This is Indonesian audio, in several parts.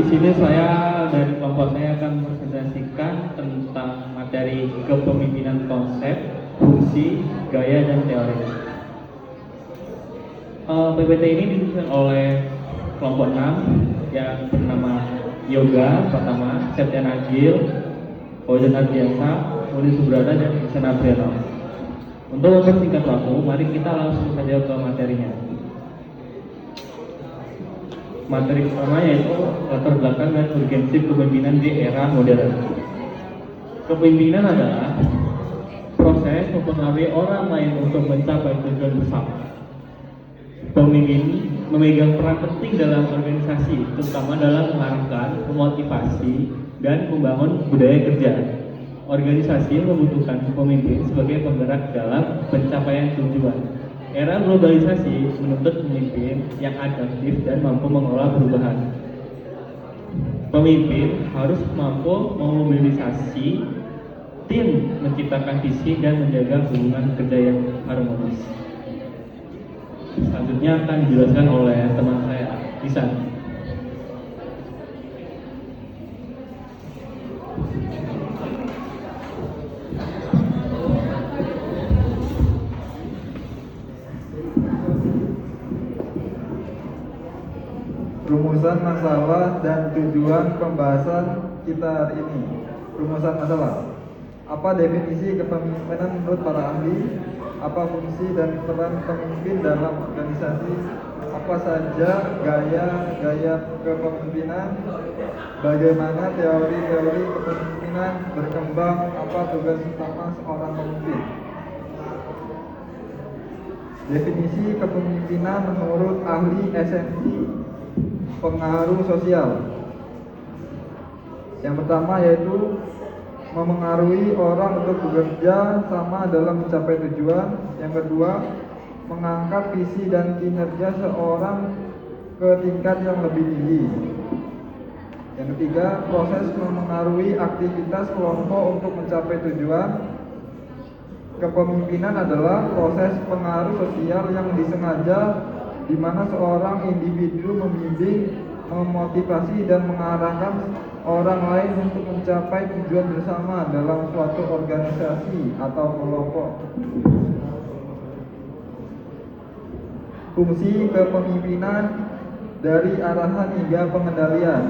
sini saya dari kelompok saya akan presentasikan tentang materi kepemimpinan konsep, fungsi, gaya, dan teori. PPT ini disusun oleh kelompok 6 yang bernama Yoga pertama, Septian Agil, Oden Ardiansa, Mudi Subrata, dan Ihsan Apriano. Untuk mempersingkat waktu, mari kita langsung saja ke materinya. Materi pertama yaitu latar belakang dan urgensi kepemimpinan di era modern. Kepemimpinan adalah proses mempengaruhi orang lain untuk mencapai tujuan bersama. Pemimpin memegang peran penting dalam organisasi, terutama dalam mengarahkan, memotivasi, dan membangun budaya kerja. Organisasi membutuhkan pemimpin sebagai penggerak dalam pencapaian tujuan. Era globalisasi menuntut pemimpin yang adaptif dan mampu mengelola perubahan. Pemimpin harus mampu memobilisasi tim, menciptakan visi, dan menjaga hubungan kerja yang harmonis. Selanjutnya akan dijelaskan oleh teman saya, Ihsan. Rumusan masalah dan tujuan pembahasan kita hari ini. Rumusan masalah. Apa definisi kepemimpinan menurut para ahli? Apa fungsi dan peran pemimpin dalam organisasi? Apa saja gaya kepemimpinan? Bagaimana teori-teori kepemimpinan berkembang? Apa tugas utama seorang pemimpin? Definisi kepemimpinan menurut ahli esensi pengaruh sosial. Yang pertama yaitu memengaruhi orang untuk bekerja sama dalam mencapai tujuan. Yang kedua, mengangkat visi dan kinerja seorang ke tingkat yang lebih tinggi. Yang ketiga, proses memengaruhi aktivitas kelompok untuk mencapai tujuan. Kepemimpinan adalah proses pengaruh sosial yang disengaja, di mana seorang individu membimbing, memotivasi, dan mengarahkan orang lain untuk mencapai tujuan bersama dalam suatu organisasi atau kelompok. Fungsi kepemimpinan dari arahan hingga pengendalian.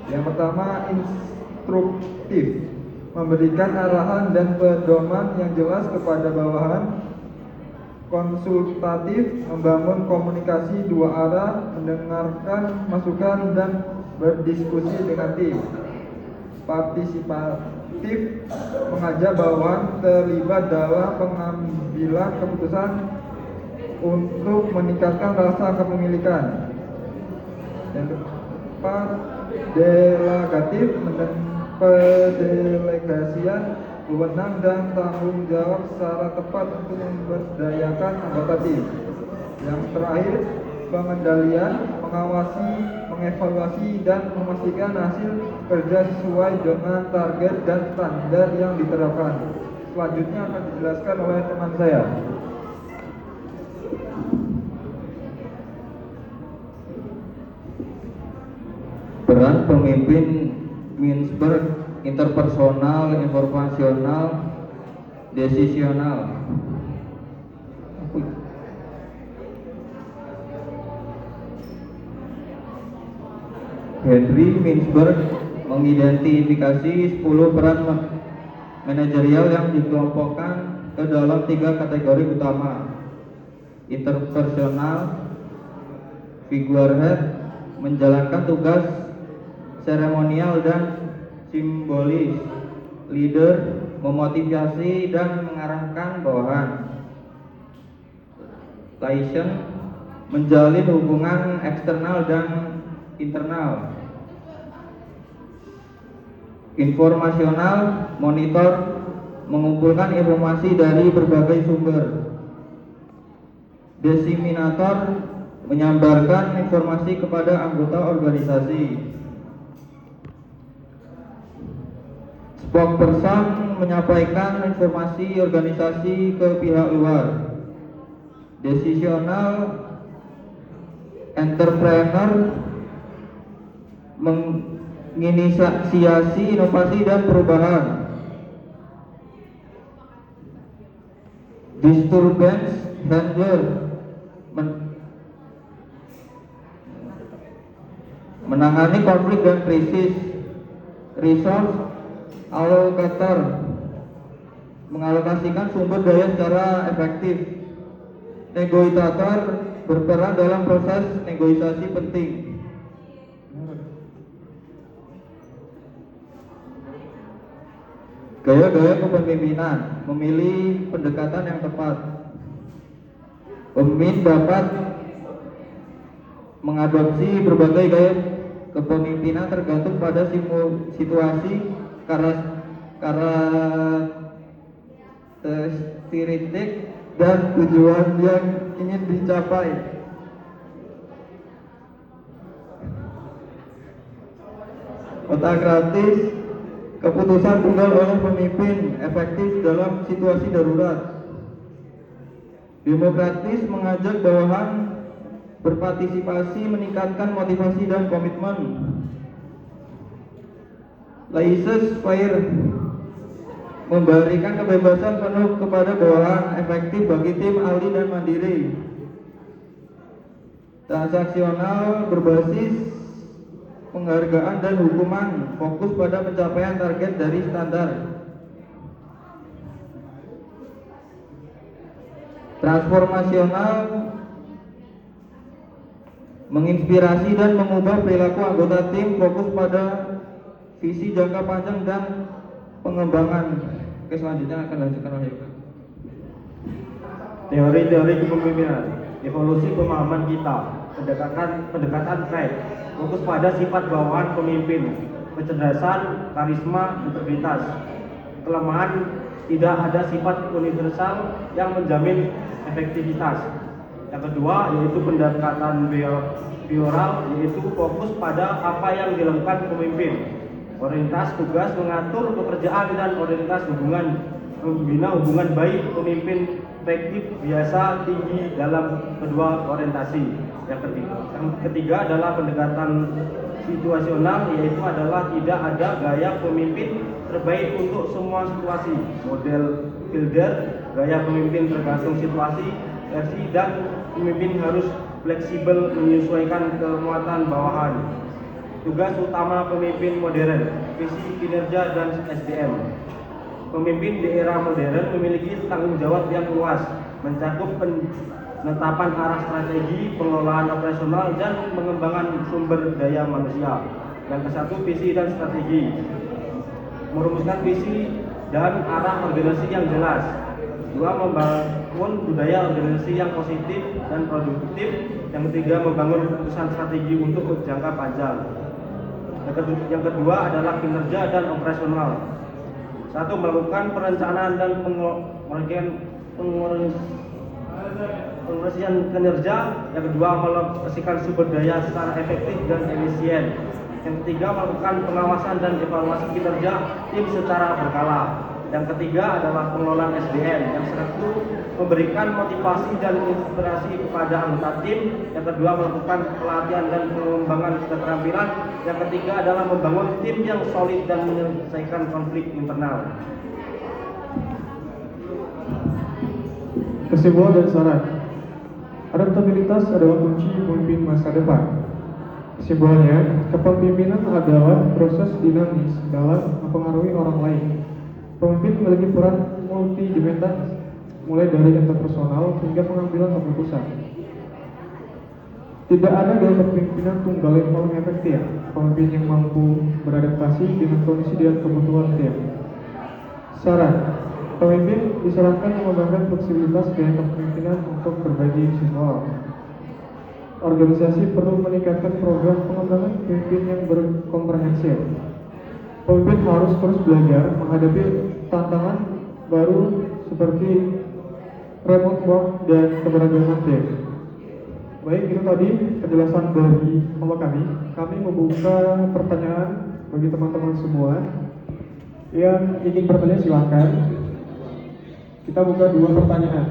Yang pertama, instruktif, memberikan arahan dan pedoman yang jelas kepada bawahan. Konsultatif, membangun komunikasi dua arah, mendengarkan masukan dan berdiskusi dengan tim. Partisipatif, mengajak bawahan terlibat dalam pengambilan keputusan untuk meningkatkan rasa kepemilikan. Yang keempat, delegatif, pendelegasian wewenang dan tanggung jawab secara tepat untuk memberdayakan anggota tim. Yang terakhir, pengendalian, mengawasi, mengevaluasi, dan memastikan hasil kerja sesuai dengan target dan standar yang diterapkan. Selanjutnya akan dijelaskan oleh teman saya. Peran pemimpin Winsberg, interpersonal, informasional, desisional. Henry Winsberg mengidentifikasi 10 peran manajerial yang dikelompokkan ke dalam 3 kategori utama: interpersonal, figurehead, menjalankan tugas seremonial dan simbolis; leader, memotivasi dan mengarahkan bawahan; liaison, menjalin hubungan eksternal dan internal; informasional, monitor, mengumpulkan informasi dari berbagai sumber; disseminator, menyebarkan informasi kepada anggota organisasi; spokesperson, menyampaikan informasi organisasi ke pihak luar; decisional entrepreneur, menginisiasi inovasi dan perubahan. Disturbance handler, menangani konflik dan krisis. Resource allocator, mengalokasikan sumber daya secara efektif. Negosiator, berperan dalam proses negosiasi penting. Gaya-gaya kepemimpinan, memilih pendekatan yang tepat. Pemimpin dapat mengadopsi berbagai gaya kepemimpinan tergantung pada situasi, karakteristik dan tujuan yang ingin dicapai. Otokratis, keputusan tunggal oleh pemimpin, efektif dalam situasi darurat. Demokratis, mengajak bawahan berpartisipasi, meningkatkan motivasi dan komitmen. Laissez-faire, memberikan kebebasan penuh kepada bawahan, efektif bagi tim ahli dan mandiri. Transaksional, berbasis penghargaan dan hukuman, fokus pada pencapaian target dari standar. Transformasional, menginspirasi dan mengubah perilaku anggota tim, fokus pada visi jangka panjang dan pengembangan. Oke, selanjutnya akan dilanjutkan oleh Yoga. Teori-teori kepemimpinan, evolusi pemahaman kita, pendekatan Craig, fokus pada sifat bawahan pemimpin, kecerdasan, karisma, integritas. Kelemahan, tidak ada sifat universal yang menjamin efektivitas. Yang kedua yaitu pendekatan behavioral, yaitu fokus pada apa yang dilakukan pemimpin. Orientasi tugas, mengatur pekerjaan dan orientasi hubungan, membina hubungan baik pemimpin efektif biasa tinggi dalam kedua orientasi. Yang ketiga adalah pendekatan situasional, yaitu adalah tidak ada gaya pemimpin terbaik untuk semua situasi. Model Fielder, gaya pemimpin tergantung situasi, versi, dan pemimpin harus fleksibel menyesuaikan kemuatan bawahan. Tugas utama pemimpin modern, visi, kinerja, dan SDM. Pemimpin di era modern memiliki tanggung jawab yang luas, mencakup penetapan arah strategi, pengelolaan operasional, dan pengembangan sumber daya manusia. Yang ke-1, visi dan strategi. Merumuskan visi dan arah organisasi yang jelas. 2, membangun budaya organisasi yang positif dan produktif. Yang ketiga, membangun keputusan strategi untuk jangka panjang. Yang kedua adalah kinerja dan operasional. 1, melakukan perencanaan dan pengurasian kinerja. Yang kedua, mengalokasikan sumber daya secara efektif dan efisien. Yang ketiga, melakukan pengawasan dan evaluasi kinerja tim secara berkala. Yang ketiga adalah pengelolaan SDM. Yang satu, memberikan motivasi dan inspirasi kepada anggota tim. Yang kedua, melakukan pelatihan dan pengembangan keterampilan. Yang ketiga adalah membangun tim yang solid dan menyelesaikan konflik internal. Kesimpulan dan saran. Adaptabilitas adalah kunci pemimpin masa depan. Kesimpulannya, kepemimpinan adalah proses dinamis dalam mempengaruhi orang lain. Pemimpin memiliki peran multidimensional, mulai dari interpersonal hingga pengambilan keputusan. Tidak ada gaya kepemimpinan tunggal yang paling efektif. Pemimpin yang mampu beradaptasi dengan kondisi dan kebutuhan tim. Saran, pemimpin disarankan mengembangkan fleksibilitas gaya kepemimpinan untuk berbagai situasi. Organisasi perlu meningkatkan program pengembangan pemimpin yang berkomprehensif. Pemimpin harus terus belajar menghadapi tantangan baru seperti remote work dan keberagaman tim. Baik, itu tadi penjelasan dari kami. Kami membuka pertanyaan bagi teman-teman semua. Yang ingin bertanya silakan. Kita buka 2 pertanyaan.